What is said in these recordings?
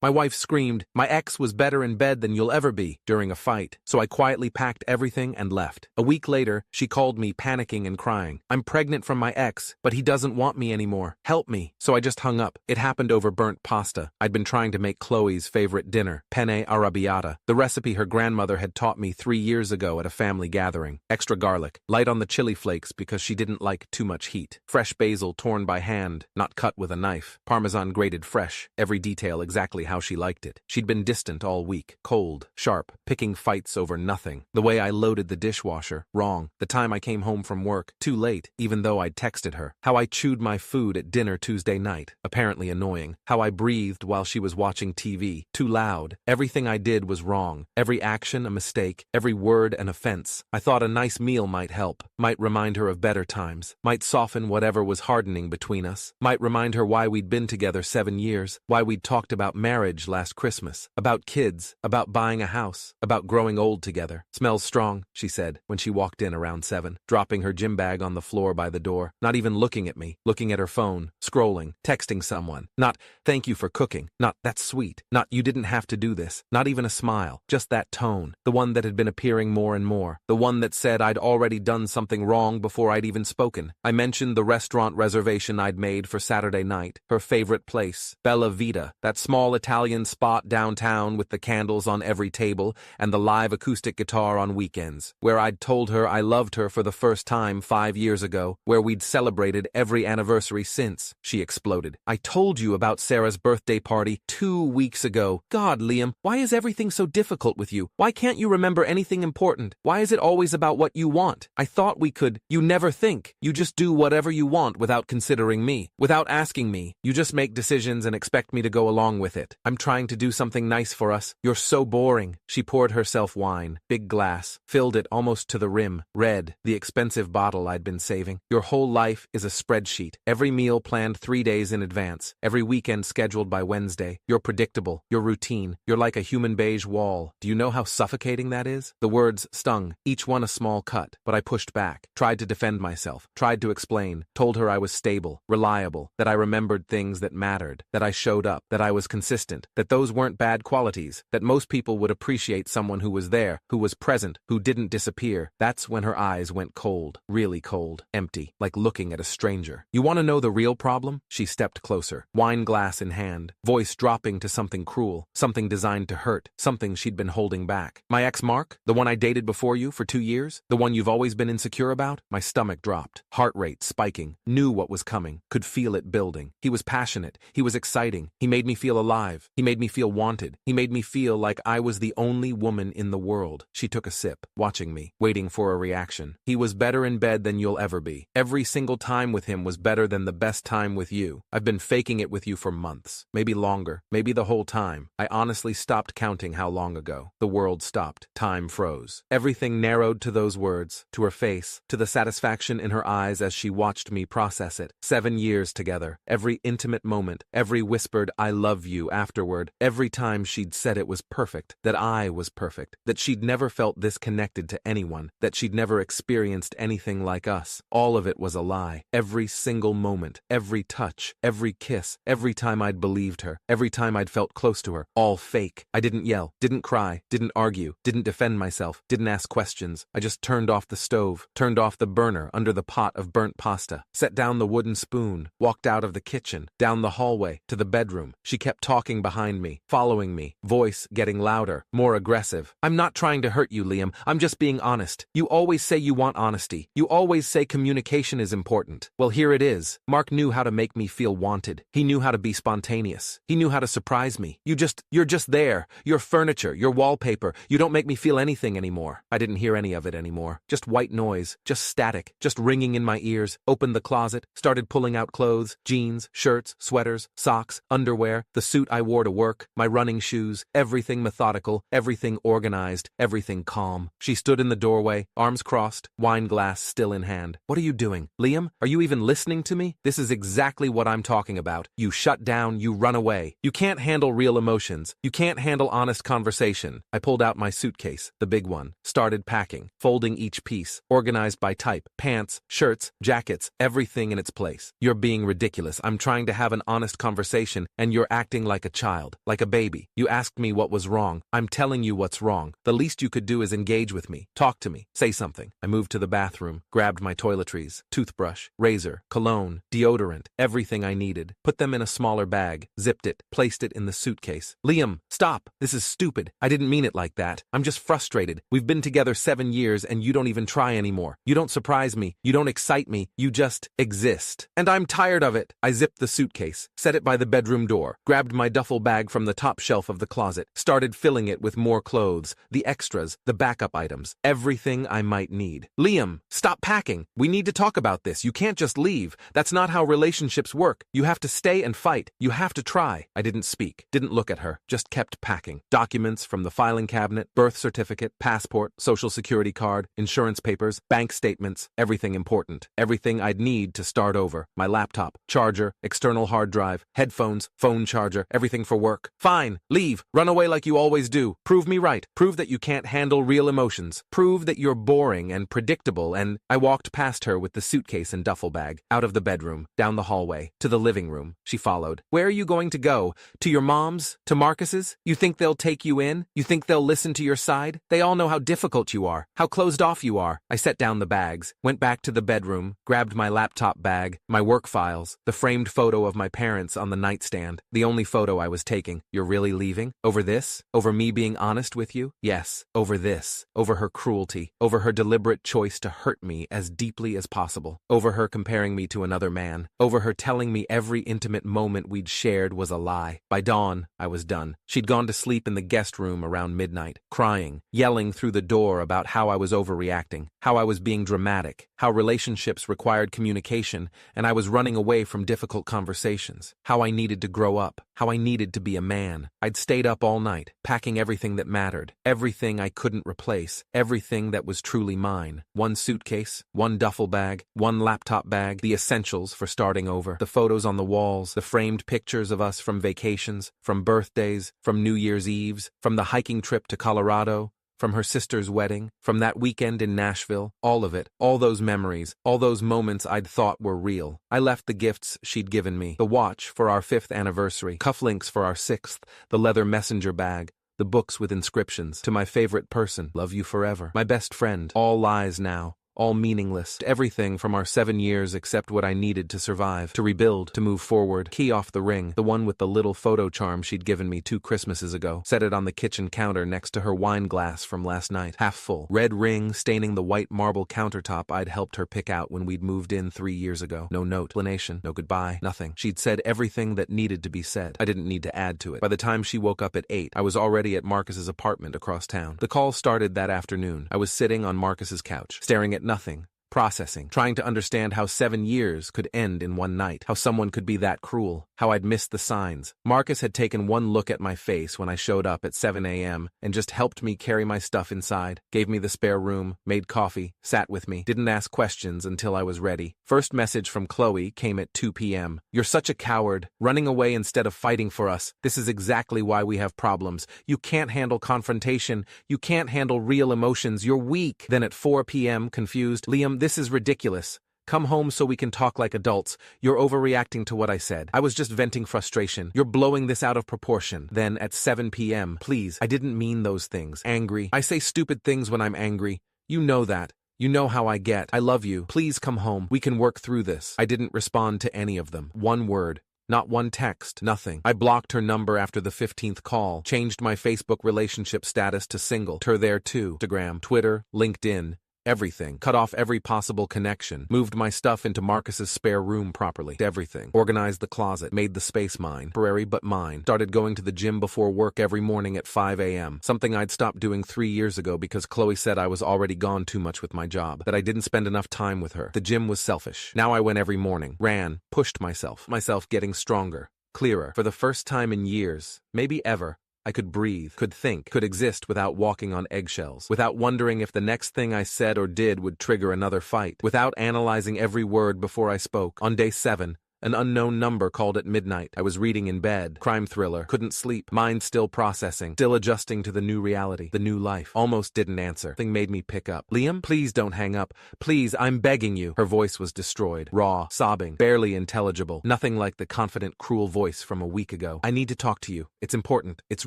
My wife screamed, "My ex was better in bed than you'll ever be," during a fight, so I quietly packed everything and left. A week later, she called me panicking and crying. "I'm pregnant from my ex, but he doesn't want me anymore. Help me." So I just hung up. It happened over burnt pasta. I'd been trying to make Chloe's favorite dinner, penne arrabbiata, the recipe her grandmother had taught me 3 years ago at a family gathering. Extra garlic, light on the chili flakes because she didn't like too much heat. Fresh basil torn by hand, not cut with a knife. Parmesan grated fresh, every detail exactly how she liked it. She'd been distant all week, cold, sharp, picking fights over nothing. The way I loaded the dishwasher, wrong. The time I came home from work, too late, even though I'd texted her. How I chewed my food at dinner Tuesday night, apparently annoying. How I breathed while she was watching TV, too loud. Everything I did was wrong. Every action a mistake, every word an offense. I thought a nice meal might help, might remind her of better times, might soften whatever was hardening between us, might remind her why we'd been together 7 years, why we'd talked about marriage last Christmas, about kids, about buying a house, about growing old together. "Smells strong," she said, when she walked in around 7, dropping her gym bag on the floor by the door, not even looking at me, looking at her phone, scrolling, texting someone. Not, "Thank you for cooking," not, "That's sweet," not, "You didn't have to do this," not even a smile, just that tone, the one that had been appearing more and more, the one that said I'd already done something wrong before I'd even spoken. I mentioned the restaurant reservation I'd made for Saturday night, her favorite place, Bella Vita, that small Italian spot downtown with the candles on every table and the live acoustic guitar on weekends, where I'd told her I loved her for the first time 5 years ago, where we'd celebrated every anniversary since. She exploded. "I told you about Sarah's birthday party 2 weeks ago. God, Liam, why is everything so difficult with you? Why can't you remember anything important? Why is it always about what you want? I thought we could. You never think. You just do whatever you want without considering me, without asking me. You just make decisions and expect me to go along with it. I'm trying to do something nice for us. You're so boring." She poured herself wine, big glass, filled it almost to the rim, red, the expensive bottle I'd been saving. "Your whole life is a spreadsheet. Every meal planned 3 days in advance, every weekend scheduled by Wednesday. You're predictable. You're routine. You're like a human beige wall. Do you know how suffocating that is?" The words stung, each one a small cut, but I pushed back, tried to defend myself, tried to explain, told her I was stable, reliable, that I remembered things that mattered, that I showed up, that I was consistent, that those weren't bad qualities, that most people would appreciate someone who was there, who was present, who didn't disappear. That's when her eyes went cold, really cold, empty, like looking at a stranger. "You want to know the real problem?" She stepped closer, wine glass in hand, voice dropping to something cruel, something designed to hurt, something she'd been holding back. "My ex Mark? The one I dated before you for 2 years? The one you've always been insecure about?" My stomach dropped, heart rate spiking, knew what was coming, could feel it building. He was passionate, he was exciting, he made me feel alive, he made me feel wanted, he made me feel like I was the only woman in the world. She took a sip, watching me, waiting for a reaction. "He was better in bed than you'll ever be. Every single time with him was better than the best time with you. I've been faking it with you for months, maybe longer, maybe the whole time. I honestly stopped counting how long ago. The world stopped. Time froze. Everything narrowed to those words, to her face, to the satisfaction in her eyes as she watched me process it. 7 years together. Every intimate moment, every whispered "I love you" afterward, every time she'd said it was perfect, that I was perfect, that she'd never felt this connected to anyone, that she'd never experienced anything like us. All of it was a lie. Every single moment, every touch, every kiss, every time I'd believed her, every time I'd felt close to her, all fake. I didn't yell, didn't cry, didn't argue, didn't defend myself, didn't ask questions. I just turned off the stove, turned off the burner under the pot of burnt pasta, set down the wooden spoon, walked out of the kitchen, down the hallway, to the bedroom. She kept talking behind me, following me, voice getting louder, more aggressive. "I'm not trying to hurt you, Liam. I'm just being honest. You always say you want honesty. You always say communication is important. Well, here it is. Mark knew how to make me feel wanted. He knew how to be spontaneous. He knew how to surprise me. You're just there. You're furniture, you're wallpaper. You don't make me feel anything anymore." I didn't hear any of it anymore. Just white noise, just static, just ringing in my ears. Opened the closet, started pulling out clothes, jeans, shirts, sweaters, socks, underwear, the suit I wore to work, my running shoes, everything methodical, everything organized, everything calm. She stood in the doorway, arms crossed, wine glass still in hand. "What are you doing? Liam, are you even listening to me? This is exactly what I'm talking about. You shut down, you run away. You can't handle real emotions. You can't handle honest conversation." I pulled out my suitcase, the big one, started packing, folding each piece, organized by type, pants, shirts, jackets, everything in its place. "You're being ridiculous. I'm trying to have an honest conversation, and you're acting like a a child, like a baby. You asked me what was wrong. I'm telling you what's wrong. The least you could do is engage with me. Talk to me. Say something. I moved to the bathroom, grabbed my toiletries, toothbrush, razor, cologne, deodorant, everything I needed, put them in a smaller bag, zipped it, placed it in the suitcase. Liam, stop. This is stupid. I didn't mean it like that. I'm just frustrated. We've been together 7 years and you don't even try anymore. You don't surprise me. You don't excite me. You just exist. And I'm tired of it. I zipped the suitcase, set it by the bedroom door, grabbed my duffel bag from the top shelf of the closet, started filling it with more clothes, the extras, the backup items, everything I might need. Liam, stop packing. We need to talk about this. You can't just leave. That's not how relationships work. You have to stay and fight. You have to try. I didn't speak, didn't look at her, just kept packing. Documents from the filing cabinet, birth certificate, passport, social security card, insurance papers, bank statements, everything important. Everything I'd need to start over. My laptop, charger, external hard drive, headphones, phone charger, everything for work. Fine, leave. Run away like you always do. Prove me right. Prove that you can't handle real emotions. Prove that you're boring and predictable. And I walked past her with the suitcase and duffel bag, out of the bedroom, down the hallway, to the living room. She followed. Where are you going to go? To your mom's? To Marcus's? You think they'll take you in? You think they'll listen to your side? They all know how difficult you are, how closed off you are. I set down the bags, went back to the bedroom, grabbed my laptop bag, my work files, the framed photo of my parents on the nightstand, the only photo I was taking. You're really leaving? Over this? Over me being honest with you? Yes, over this. Over her cruelty. Over her deliberate choice to hurt me as deeply as possible. Over her comparing me to another man. Over her telling me every intimate moment we'd shared was a lie. By dawn, I was done. She'd gone to sleep in the guest room around midnight, crying, yelling through the door about how I was overreacting, how I was being dramatic, how relationships required communication, and I was running away from difficult conversations, how I needed to grow up, how I needed to be a man. I'd stayed up all night, packing everything that mattered, everything I couldn't replace, everything that was truly mine. One suitcase, one duffel bag, one laptop bag, the essentials for starting over, the photos on the walls, the framed pictures of us from vacations, from birthdays, from New Year's Eves, from the hiking trip to Colorado, from her sister's wedding, from that weekend in Nashville, all of it, all those memories, all those moments I'd thought were real. I left the gifts she'd given me, the watch for our 5th anniversary, cufflinks for our 6th, the leather messenger bag, the books with inscriptions, to my favorite person, love you forever, my best friend, all lies now. All meaningless, everything from our 7 years except what I needed to survive, to rebuild, to move forward. Key off the ring, the one with the little photo charm she'd given me 2 Christmases ago. Set it on the kitchen counter next to her wine glass from last night, half full. Red ring staining the white marble countertop I'd helped her pick out when we'd moved in 3 years ago. No note, explanation, no goodbye, nothing. She'd said everything that needed to be said. I didn't need to add to it. By the time she woke up at 8, I was already at Marcus's apartment across town. The call started that afternoon. I was sitting on Marcus's couch, staring at nothing, processing, trying to understand how 7 years could end in one night, how someone could be that cruel, how I'd missed the signs. Marcus had taken one look at my face when I showed up at 7 a.m. and just helped me carry my stuff inside, gave me the spare room, made coffee, sat with me, didn't ask questions until I was ready. First message from Chloe came at 2 p.m. You're such a coward, running away instead of fighting for us. This is exactly why we have problems. You can't handle confrontation. You can't handle real emotions. You're weak. Then at 4 p.m., confused, Liam, this is ridiculous. Come home so we can talk like adults. You're overreacting to what I said. I was just venting frustration. You're blowing this out of proportion. Then at 7 p.m., please, I didn't mean those things. Angry. I say stupid things when I'm angry. You know that. You know how I get. I love you. Please come home. We can work through this. I didn't respond to any of them. One word. Not one text, nothing. I blocked her number after the 15th call, changed my Facebook relationship status to single, her there too, Instagram, Twitter, LinkedIn, everything. Cut off every possible connection. Moved my stuff into Marcus's spare room properly. Everything. Organized the closet. Made the space mine. Temporary but mine. Started going to the gym before work every morning at 5 a.m. Something I'd stopped doing 3 years ago because Chloe said I was already gone too much with my job. That I didn't spend enough time with her. The gym was selfish. Now I went every morning. Ran. Pushed myself. Myself getting stronger. Clearer. For the first time in years. Maybe ever. I could breathe, could think, could exist without walking on eggshells, without wondering if the next thing I said or did would trigger another fight, without analyzing every word before I spoke. On day 7, An unknown number called at midnight. I was reading in bed. Crime thriller. Couldn't sleep. Mind still processing. Still adjusting to the new reality. The new life. Almost didn't answer. Thing made me pick up. Liam, please don't hang up. Please, I'm begging you. Her voice was destroyed. Raw. Sobbing. Barely intelligible. Nothing like the confident, cruel voice from a week ago. I need to talk to you. It's important. It's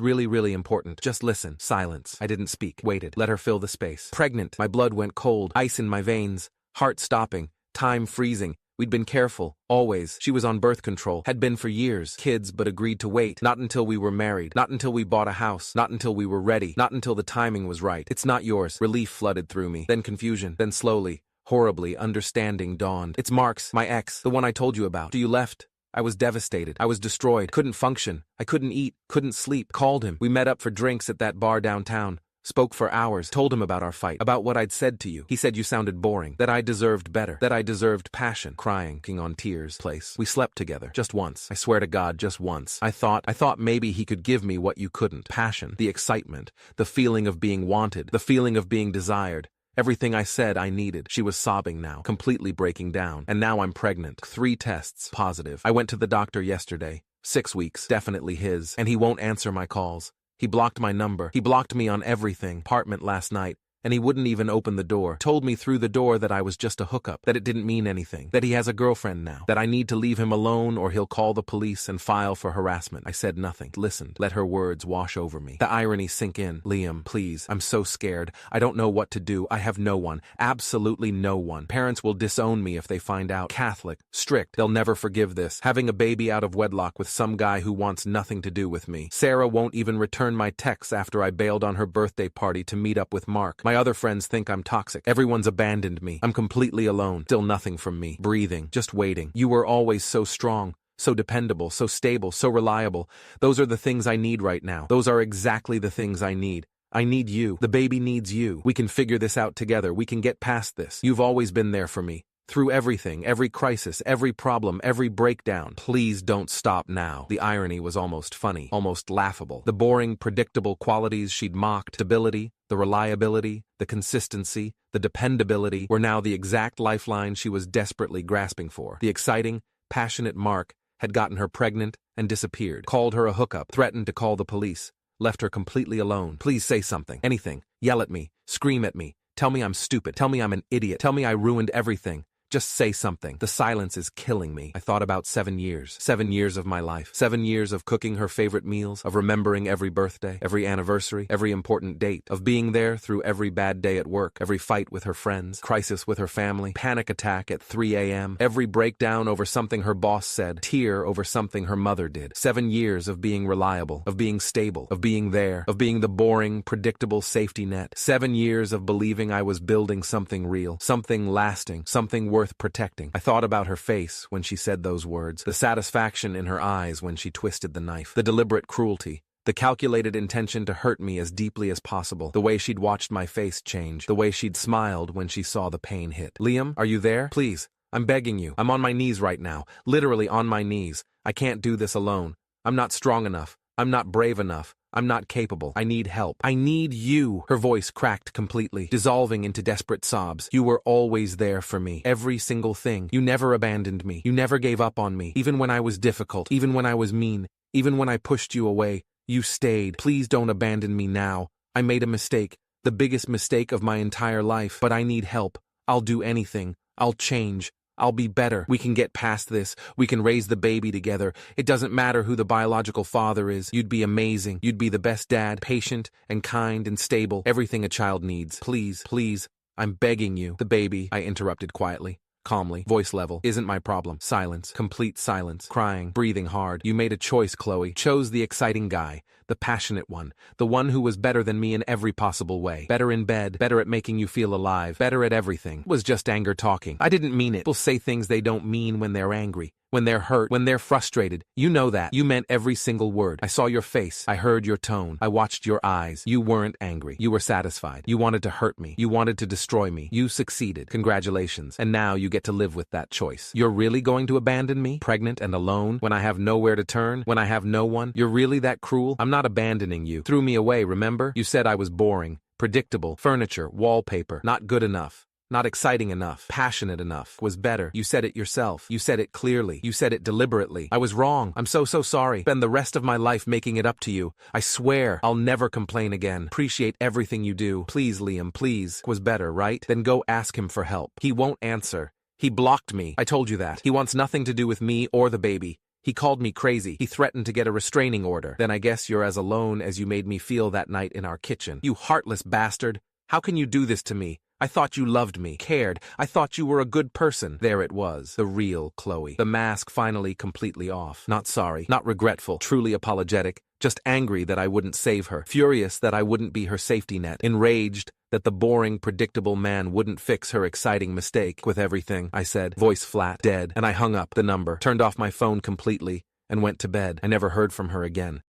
really, really important. Just listen. Silence. I didn't speak. Waited. Let her fill the space. Pregnant. My blood went cold. Ice in my veins. Heart stopping. Time freezing. We'd been careful, always. She was on birth control, had been for years. Kids, but agreed to wait. Not until we were married. Not until we bought a house. Not until we were ready. Not until the timing was right. It's not yours. Relief flooded through me. Then confusion. Then slowly, horribly, understanding dawned. It's Mark's, my ex, the one I told you about. You left. I was devastated. I was destroyed. Couldn't function. I couldn't eat. Couldn't sleep. Called him. We met up for drinks at that bar downtown. Spoke for hours, told him about our fight, about what I'd said to you. He said you sounded boring, that I deserved better, that I deserved passion, crying, king on tears, place. We slept together, just once. I swear to God, just once. I thought maybe he could give me what you couldn't. Passion, the excitement, the feeling of being wanted, the feeling of being desired. Everything I said I needed. She was sobbing now, completely breaking down. And now I'm pregnant. 3 tests, positive. I went to the doctor yesterday. 6 weeks, definitely his. And he won't answer my calls. He blocked my number. He blocked me on everything. Apartment last night. And he wouldn't even open the door. Told me through the door that I was just a hookup, that it didn't mean anything, that he has a girlfriend now, that I need to leave him alone or he'll call the police and file for harassment. I said nothing, listened, let her words wash over me. The irony sink in. Liam, please, I'm so scared. I don't know what to do. I have no one, absolutely no one. Parents will disown me if they find out. Catholic, strict, they'll never forgive this. Having a baby out of wedlock with some guy who wants nothing to do with me. Sarah won't even return my texts after I bailed on her birthday party to meet up with Mark. My other friends think I'm toxic. Everyone's abandoned me. I'm completely alone. Still nothing from me. Breathing. Just waiting. You were always so strong. So dependable. So stable. So reliable. Those are the things I need right now. Those are exactly the things I need. I need you. The baby needs you. We can figure this out together. We can get past this. You've always been there for me. Through everything, every crisis, every problem, every breakdown. Please don't stop now. The irony was almost funny, almost laughable. The boring, predictable qualities she'd mocked, stability, the reliability, the consistency, the dependability, were now the exact lifeline she was desperately grasping for. The exciting, passionate Mark had gotten her pregnant and disappeared. Called her a hookup, threatened to call the police, left her completely alone. Please say something, anything. Yell at me, scream at me. Tell me I'm stupid. Tell me I'm an idiot. Tell me I ruined everything. Just say something. The silence is killing me. I thought about 7 years. 7 years of my life. 7 years of cooking her favorite meals, of remembering every birthday, every anniversary, every important date, of being there through every bad day at work, every fight with her friends, crisis with her family, panic attack at 3 a.m., every breakdown over something her boss said, tear over something her mother did. 7 years of being reliable, of being stable, of being there, of being the boring, predictable safety net. 7 years of believing I was building something real, something lasting, something worth protecting. I thought about her face when she said those words, the satisfaction in her eyes when she twisted the knife, the deliberate cruelty, the calculated intention to hurt me as deeply as possible, the way she'd watched my face change, the way she'd smiled when she saw the pain hit. Liam, are you there? Please, I'm begging you. I'm on my knees right now, literally on my knees. I can't do this alone. I'm not strong enough. I'm not brave enough. I'm not capable. I need help. I need you. Her voice cracked completely, dissolving into desperate sobs. You were always there for me. Every single thing. You never abandoned me. You never gave up on me. Even when I was difficult. Even when I was mean. Even when I pushed you away. You stayed. Please don't abandon me now. I made a mistake. The biggest mistake of my entire life. But I need help. I'll do anything. I'll change. I'll be better. We can get past this. We can raise the baby together. It doesn't matter who the biological father is. You'd be amazing. You'd be the best dad, patient and kind and stable. Everything a child needs. Please, please, I'm begging you. The baby, I interrupted quietly, calmly, voice level, isn't my problem. Silence, complete silence, crying, breathing hard. You made a choice, Chloe. Chose the exciting guy, the passionate one, the one who was better than me in every possible way. Better in bed, better at making you feel alive, better at everything. It was just anger talking. I didn't mean it. People say things they don't mean when they're angry, when they're hurt, when they're frustrated. You know that. You meant every single word. I saw your face. I heard your tone. I watched your eyes. You weren't angry. You were satisfied. You wanted to hurt me. You wanted to destroy me. You succeeded. Congratulations. And now you get to live with that choice. You're really going to abandon me? Pregnant and alone? When I have nowhere to turn? When I have no one? You're really that cruel? I'm not abandoning you. Threw me away, remember? You said I was boring, predictable, furniture, wallpaper, not good enough. Not exciting enough, passionate enough, was better. You said it yourself. You said it clearly. You said it deliberately. I was wrong. I'm so sorry. Spend the rest of my life making it up to you. I swear I'll never complain again. Appreciate everything you do. Please, Liam, please. Was better, right? Then go ask him for help. He won't answer. He blocked me. I told you that. He wants nothing to do with me or the baby. He called me crazy. He threatened to get a restraining order. Then I guess you're as alone as you made me feel that night in our kitchen. You heartless bastard. How can you do this to me? I thought you loved me, cared. I thought you were a good person. There it was, the real Chloe. The mask finally completely off. Not sorry, not regretful, truly apologetic, just angry that I wouldn't save her, furious that I wouldn't be her safety net, enraged that the boring, predictable man wouldn't fix her exciting mistake with everything, I said, voice flat, dead, and I hung up the number, turned off my phone completely, and went to bed. I never heard from her again.